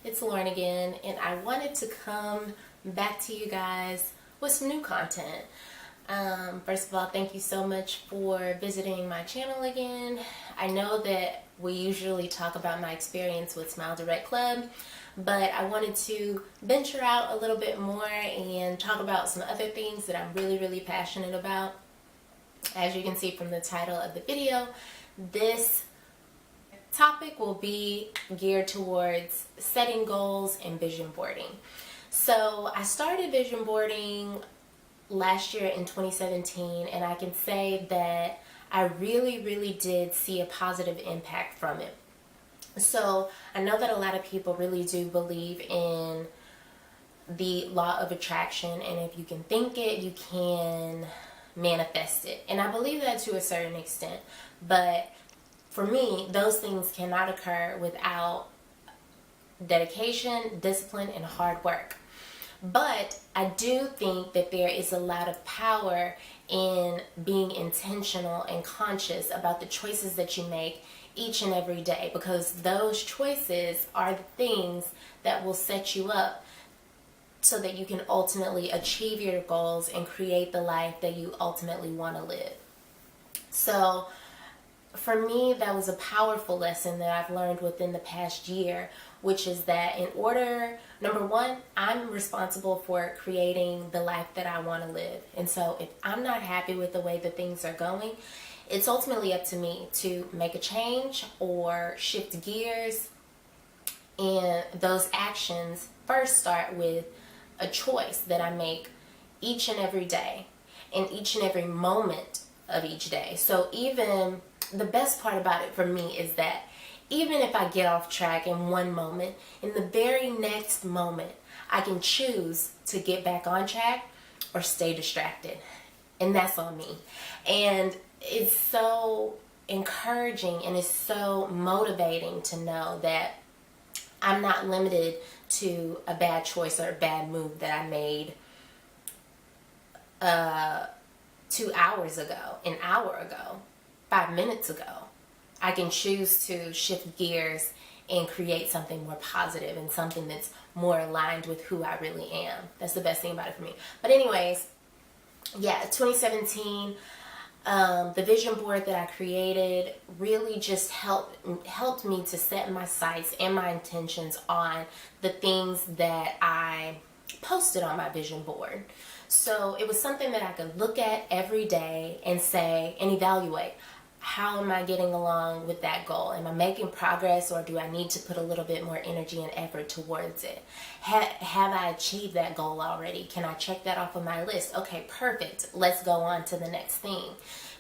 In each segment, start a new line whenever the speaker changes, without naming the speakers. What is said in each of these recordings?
It's Lauren again, and I wanted to come back to you guys with some new content. First of all, thank you so much for visiting my channel again. I know that we usually talk about my experience with Smile Direct Club, but I wanted to venture out a little bit more and talk about some other things that I'm really passionate about. As you can see from the title of the video, this topic will be geared towards setting goals and vision boarding. So I started vision boarding last year in 2017, and I can say that I really did see a positive impact from it. So I know that a lot of people really do believe in the law of attraction, and if you can think it, you can manifest it. And I believe that to a certain extent, but for me, those things cannot occur without dedication, discipline, and hard work. But I do think that there is a lot of power in being intentional and conscious about the choices that you make each and every day, because those choices are the things that will set you up so that you can ultimately achieve your goals and create the life that you ultimately want to live. So for me, that was a powerful lesson that I've learned within the past year, which is that in order, number one, I'm responsible for creating the life that I want to live. And so if I'm not happy with the way that things are going, it's ultimately up to me to make a change or shift gears. And those actions first start with a choice that I make each and every day, in each and every moment of each day. So even the best part about it for me is that even if I get off track in one moment, in the very next moment, I can choose to get back on track or stay distracted. And that's on me. And it's so encouraging and it's so motivating to know that I'm not limited to a bad choice or a bad move that I made 2 hours ago, an hour ago, 5 minutes ago. I can choose to shift gears and create something more positive and something that's more aligned with who I really am. That's the best thing about it for me. But anyways, yeah, 2017, the vision board that I created really just helped me to set my sights and my intentions on the things that I posted on my vision board. So it was something that I could look at every day and say and evaluate, how am I getting along with that goal? Am I making progress, or do I need to put a little bit more energy and effort towards it? Have I achieved that goal already? Can I check that off of my list? Okay, perfect. Let's go on to the next thing.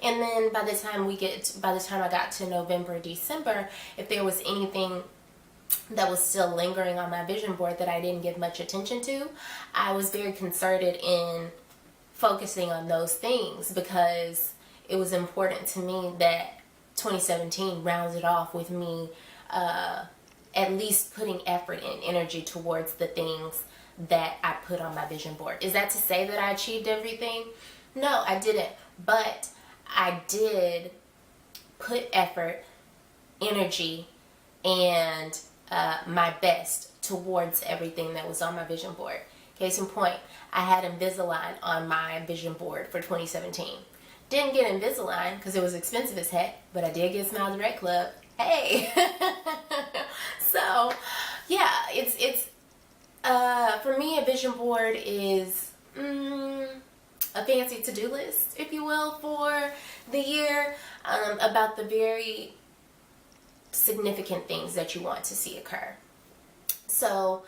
And then by the time I got to November, December, if there was anything that was still lingering on my vision board that I didn't give much attention to, I was very concerted in focusing on those things, because it was important to me that 2017 rounded off with me at least putting effort and energy towards the things that I put on my vision board. Is that to say that I achieved everything? No, I didn't. But I did put effort, energy, and my best towards everything that was on my vision board. Case in point, I had Invisalign on my vision board for 2017. Didn't get Invisalign because it was expensive as heck, but I did get Smile Direct Club. Hey! So, yeah, it's for me, a vision board is a fancy to-do list, if you will, for the year, about the very significant things that you want to see occur. So,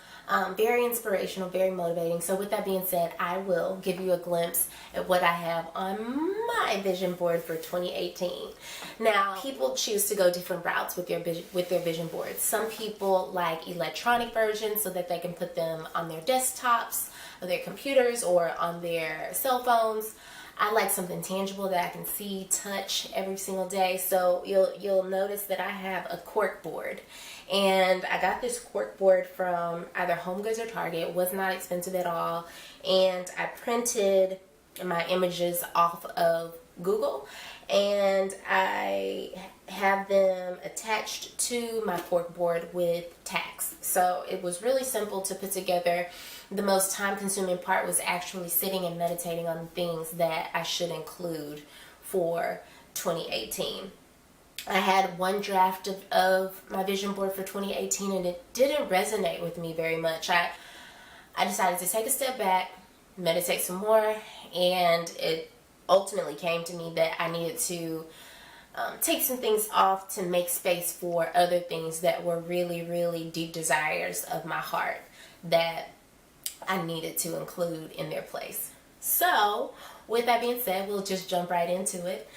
very inspirational, very motivating. So with that being said, I will give you a glimpse at what I have on my vision board for 2018. Now, people choose to go different routes with their vision boards. Some people like electronic versions so that they can put them on their desktops, or their computers, or on their cell phones. I like something tangible that I can see, touch every single day. So you'll notice that I have a cork board. And I got this cork board from either Home Goods or Target. It was not expensive at all. And I printed my images off of Google, and I have them attached to my cork board with tacks. So it was really simple to put together. The most time consuming part was actually sitting and meditating on things that I should include for 2018. I had one draft of my vision board for 2018, and it didn't resonate with me very much. I decided to take a step back, meditate some more, and it ultimately came to me that I needed to take some things off to make space for other things that were really, really deep desires of my heart that I needed to include in their place. So, with that being said, we'll just jump right into it.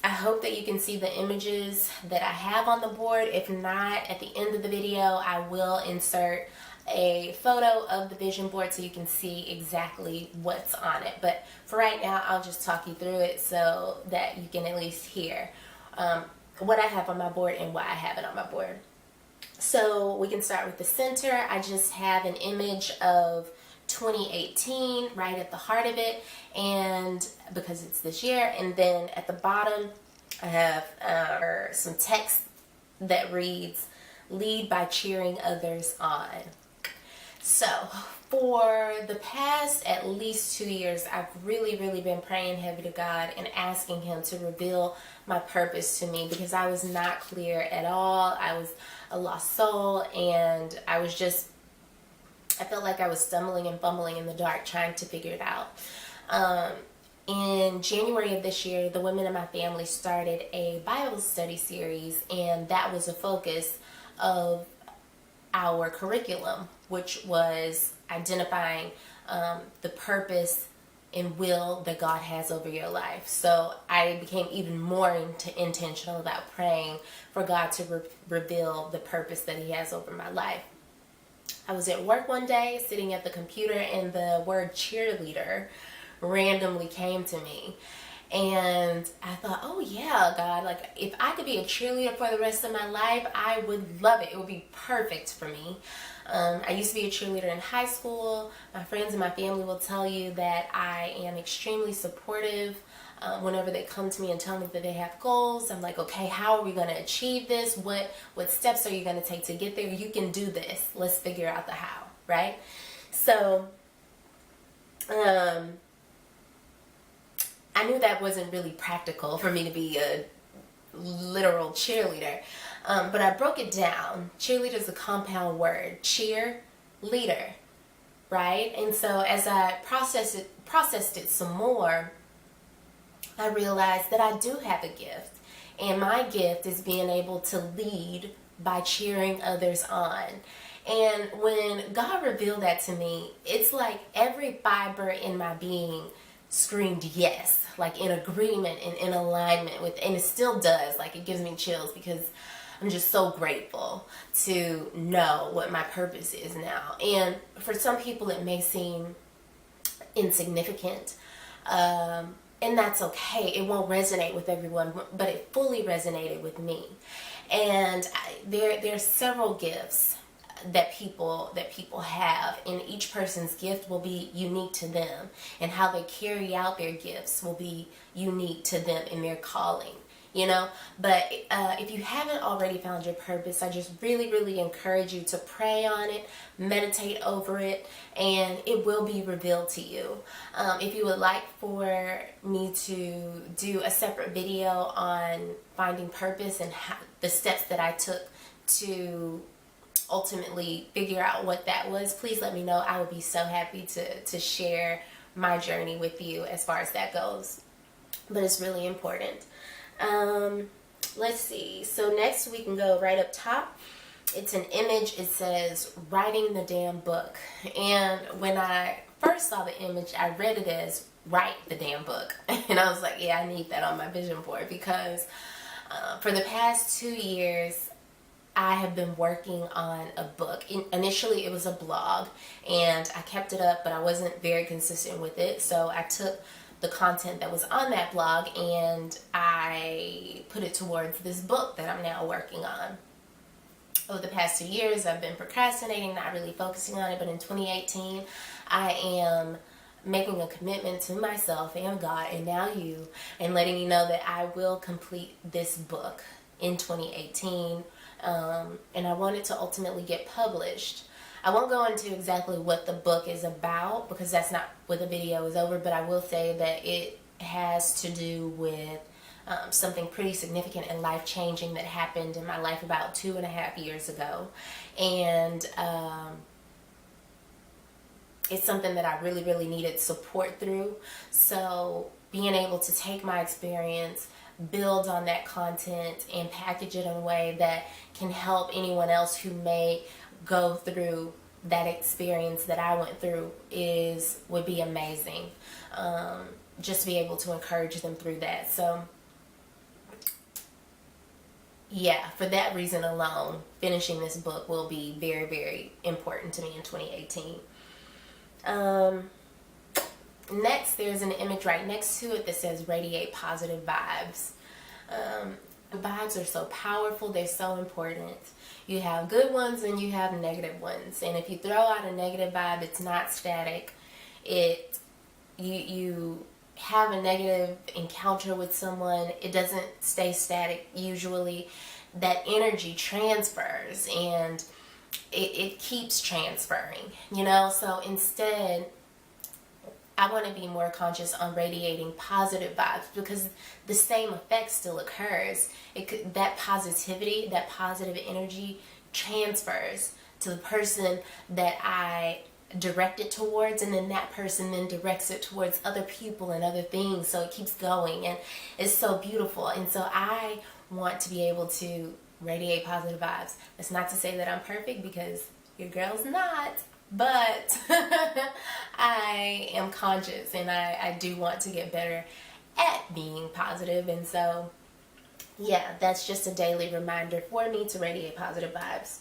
I hope that you can see the images that I have on the board. If not, at the end of the video, I will insert a photo of the vision board so you can see exactly what's on it. But for right now, I'll just talk you through it so that you can at least hear what I have on my board and why I have it on my board. So we can start with the center. I just have an image of 2018 right at the heart of it, and because it's this year. And then at the bottom I have some text that reads, "Lead by cheering others on." So for the past at least 2 years, I've really been praying heavy to God and asking him to reveal my purpose to me, because I was not clear at all. I was a lost soul, and I felt like I was stumbling and fumbling in the dark trying to figure it out. In January of this year, the women in my family started a Bible study series, and that was a focus of our curriculum, which was identifying the purpose and will that God has over your life. So I became even more intentional about praying for God to reveal the purpose that he has over my life. I was at work one day sitting at the computer, and the word cheerleader randomly came to me. And I thought, oh yeah, God, like if I could be a cheerleader for the rest of my life, I would love it. It would be perfect for me. I used to be a cheerleader in high school. My friends and my family will tell you that I am extremely supportive. Whenever they come to me and tell me that they have goals, I'm like, okay, how are we going to achieve this? What steps are you going to take to get there? You can do this. Let's figure out the how, right? So, I knew that wasn't really practical for me to be a literal cheerleader. But I broke it down. Cheerleader is a compound word. Cheer, leader, right? And so as I processed it some more, I realized that I do have a gift. And my gift is being able to lead by cheering others on. And when God revealed that to me, it's like every fiber in my being screamed yes, like in agreement and in alignment with, and it still does. Like it gives me chills because I'm just so grateful to know what my purpose is now. And for some people it may seem insignificant, and that's okay. It won't resonate with everyone, but it fully resonated with me. And there's several gifts that people have, and each person's gift will be unique to them, and how they carry out their gifts will be unique to them in their calling, you know. But if you haven't already found your purpose, I just really encourage you to pray on it, meditate over it, and it will be revealed to you. If you would like for me to do a separate video on finding purpose and the steps that I took to ultimately figure out what that was, please let me know. I would be so happy to share my journey with you as far as that goes. But it's really important. Let's see. So next we can go right up top. It's an image. It says writing the damn book. And when I first saw the image, I read it as write the damn book. And I was like, yeah, I need that on my vision board, because for the past 2 years, I have been working on a book. Initially, it was a blog, and I kept it up, but I wasn't very consistent with it. So I took the content that was on that blog and I put it towards this book that I'm now working on. Over the past 2 years, I've been procrastinating, not really focusing on it, but in 2018, I am making a commitment to myself and God, and now you, and letting you know that I will complete this book in 2018. and I want it to ultimately get published. I won't go into exactly what the book is about because that's not what the video is over, but I will say that it has to do with something pretty significant and life-changing that happened in my life about 2.5 years ago. And it's something that I really, really needed support through. So being able to take my experience, build on that content, and package it in a way that can help anyone else who may go through that experience that I went through would be amazing. Just to be able to encourage them through that. So yeah, for that reason alone, finishing this book will be very, very important to me in 2018. Next, there's an image right next to it that says radiate positive vibes. Vibes are so powerful, they're so important. You have good ones and you have negative ones. And if you throw out a negative vibe, it's not static. You have a negative encounter with someone, it doesn't stay static usually. That energy transfers and it keeps transferring, you know? So instead, I want to be more conscious on radiating positive vibes because the same effect still occurs. That positivity, that positive energy transfers to the person that I direct it towards, and then that person then directs it towards other people and other things. So it keeps going and it's so beautiful. And so I want to be able to radiate positive vibes. That's not to say that I'm perfect because your girl's not. But I am conscious and I do want to get better at being positive. And so, yeah, that's just a daily reminder for me to radiate positive vibes.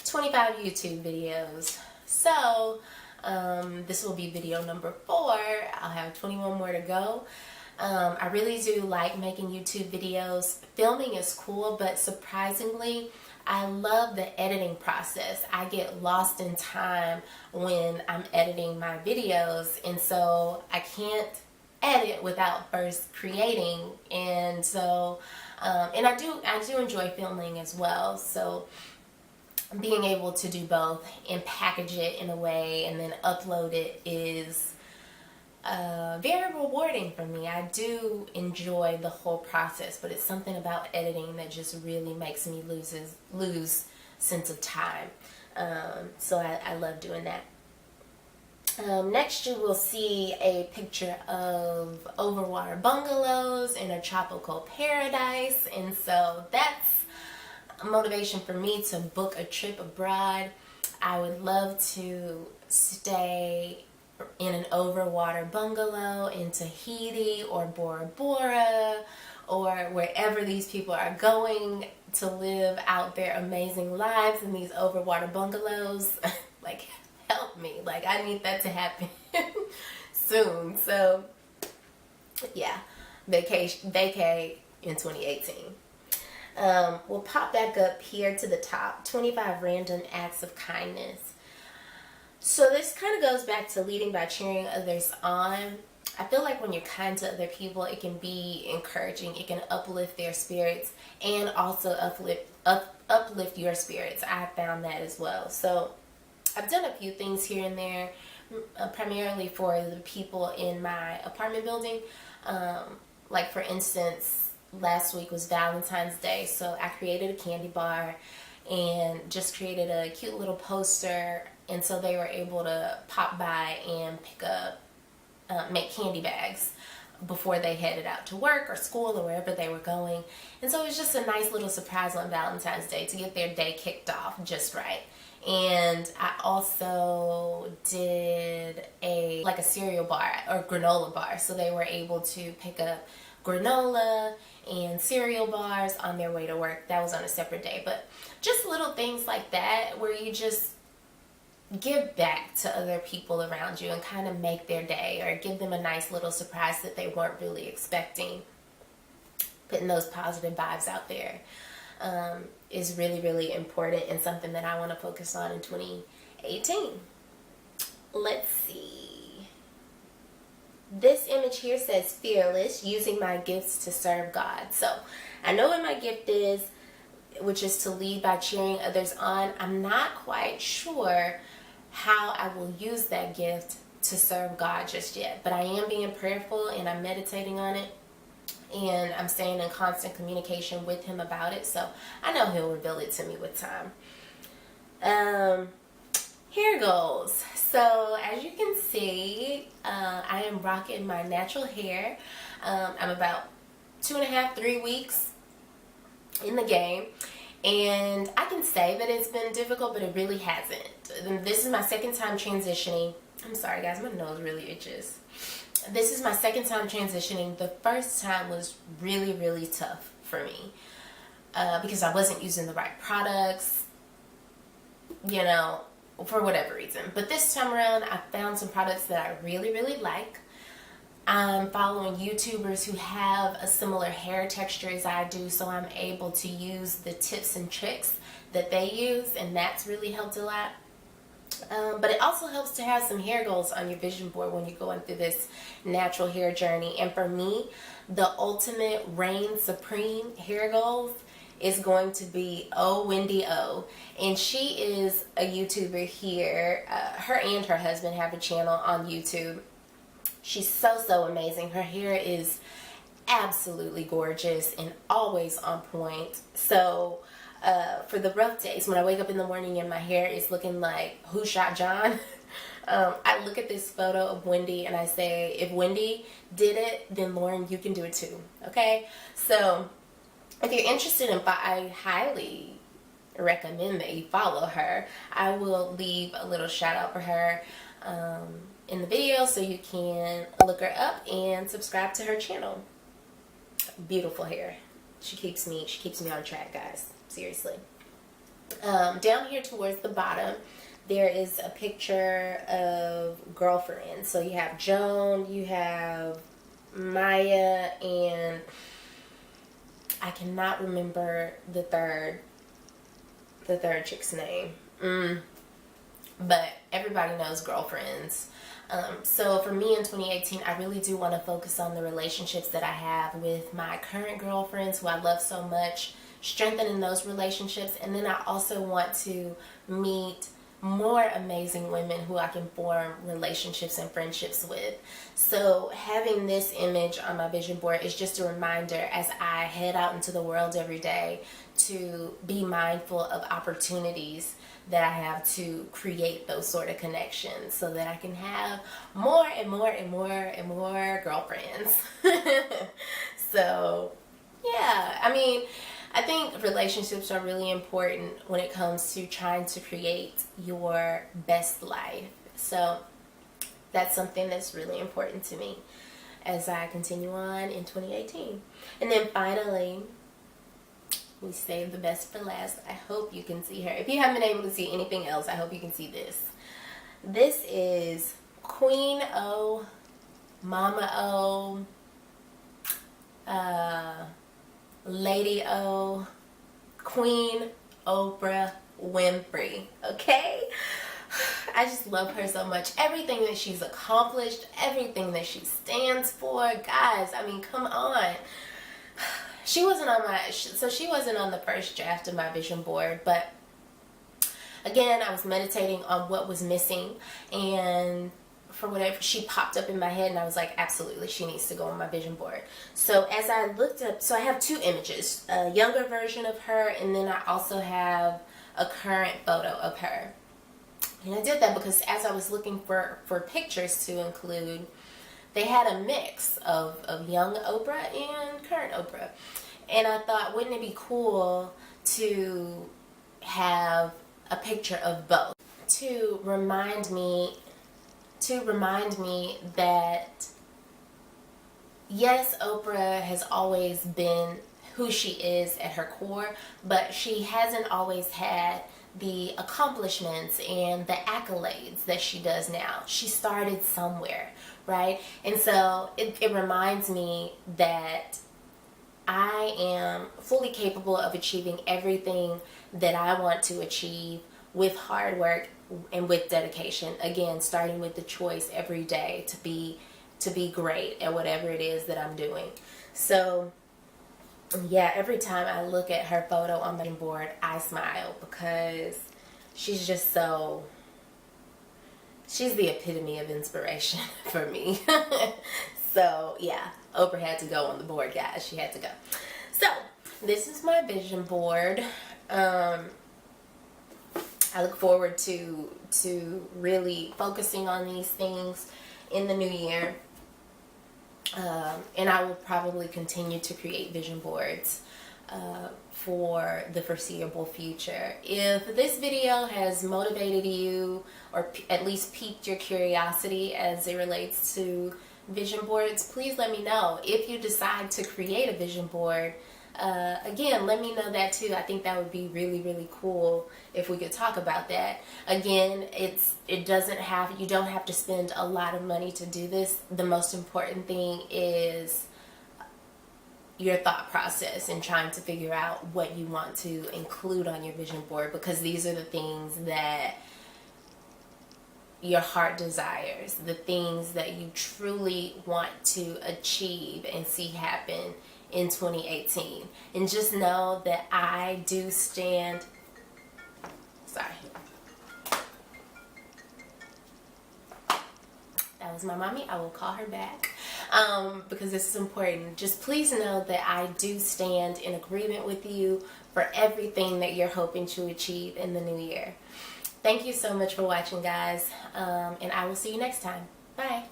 25 YouTube videos. So, this will be video number 4. I'll have 21 more to go. I really do like making YouTube videos. Filming is cool, but surprisingly, I love the editing process. I get lost in time when I'm editing my videos, and so I can't edit without first creating. And so, and I do enjoy filming as well. So being able to do both and package it in a way and then upload it is very rewarding for me. I do enjoy the whole process, but it's something about editing that just really makes me lose sense of time. So I love doing that. Next you will see a picture of overwater bungalows in a tropical paradise, and so that's a motivation for me to book a trip abroad. I would love to stay in an overwater bungalow in Tahiti or Bora Bora or wherever these people are going to live out their amazing lives in these overwater bungalows. Like, help me. Like, I need that to happen soon. So, yeah, vacay in 2018. We'll pop back up here to the top. 25 random acts of kindness. So this kind of goes back to leading by cheering others on. I feel like when you're kind to other people, it can be encouraging. It can uplift their spirits and also uplift your spirits. I found that as well. So I've done a few things here and there, primarily for the people in my apartment building. Like for instance, last week was Valentine's Day, so I created a candy bar and just created a cute little poster, and so they were able to pop by and pick up, make candy bags before they headed out to work or school or wherever they were going. And so it was just a nice little surprise on Valentine's Day to get their day kicked off just right. And I also did a cereal bar or granola bar, so they were able to pick up granola and cereal bars on their way to work. That was on a separate day, but just little things like that where you just give back to other people around you and kind of make their day or give them a nice little surprise that they weren't really expecting. Putting those positive vibes out there is really, really important and something that I want to focus on in 2018. Let's see. This image here says fearless, using my gifts to serve God. So I know what my gift is. which is to lead by cheering others on. I'm not quite sure how I will use that gift to serve God just yet, but I am being prayerful and I'm meditating on it, and I'm staying in constant communication with him about it, so I know he'll reveal it to me with time. Hair goals. So as you can see, I am rocking my natural hair. I'm about 2.5, 3 weeks in the game, and I can say that it's been difficult, but it really hasn't. This is my second time transitioning. I'm sorry guys, my nose really itches. This is my second time transitioning. The first time was really, really tough for me because I wasn't using the right products, you know, for whatever reason. But this time around, I found some products that I really, really like. I'm following YouTubers who have a similar hair texture as I do, so I'm able to use the tips and tricks that they use, and that's really helped a lot. But it also helps to have some hair goals on your vision board when you're going through this natural hair journey. And for me, the ultimate reign supreme hair goals is going to be Wendy O. And she is a YouTuber here. Her and her husband have a channel on YouTube. She's so amazing. Her hair is absolutely gorgeous and always on point. So for the rough days, when I wake up in the morning and my hair is looking like Who Shot John, I look at this photo of Wendy and I say, if Wendy did it, then Lauren, you can do it too. Okay? So if you're interested in, I highly recommend that you follow her. I will leave a little shout out for her in the video so you can look her up and subscribe to her channel. Beautiful hair. She keeps me on track, guys. Seriously. Down here towards the bottom, there is a picture of girlfriends. So you have Joan, you have Maya, and I cannot remember the third chick's name. But everybody knows girlfriends. So for me in 2018, I really do want to focus on the relationships that I have with my current girlfriends who I love so much, strengthening those relationships. And then I also want to meet more amazing women who I can form relationships and friendships with. So having this image on my vision board is just a reminder as I head out into the world every day to be mindful of opportunities that I have to create those sort of connections so that I can have more and more and more and more girlfriends. So yeah, I mean, I think relationships are really important when it comes to trying to create your best life. So that's something that's really important to me as I continue on in 2018. And then finally, we saved the best for last. I hope you can see her. If you haven't been able to see anything else, I hope you can see this. This is Queen O, Mama O, Lady O, Queen Oprah Winfrey. Okay? I just love her so much. Everything that she's accomplished, everything that she stands for. Guys, I mean, come on. She wasn't on the first draft of my vision board, but again, I was meditating on what was missing, and for whatever, she popped up in my head, and I was like, absolutely, she needs to go on my vision board. So as I looked up, so I have two images, a younger version of her, and then I also have a current photo of her. And I did that because as I was looking for pictures to include, they had a mix of young Oprah and current Oprah. And I thought, wouldn't it be cool to have a picture of both to remind me that yes, Oprah has always been who she is at her core, but she hasn't always had the accomplishments and the accolades that she does now. She started somewhere, right? And so it reminds me that I am fully capable of achieving everything that I want to achieve with hard work and with dedication. Again, starting with the choice every day to be great at whatever it is that I'm doing. So Yeah, every time I look at her photo on the vision board, I smile because she's just so, she's the epitome of inspiration for me. So yeah, Oprah had to go on the board, guys. She had to go. So this is my vision board. I look forward to really focusing on these things in the new year. And I will probably continue to create vision boards for the foreseeable future. If this video has motivated you or at least piqued your curiosity as it relates to vision boards, please let me know. If you decide to create a vision board, again, let me know that too. I think that would be really, really cool if we could talk about that. Again, you don't have to spend a lot of money to do this. The most important thing is your thought process and trying to figure out what you want to include on your vision board, because these are the things that your heart desires, the things that you truly want to achieve and see happen in 2018. And just know that I do stand, sorry, that was my mommy. I will call her back because this is important. Just please know that I do stand in agreement with you for everything that you're hoping to achieve in the new year. Thank you so much for watching, guys, and I will see you next time. Bye.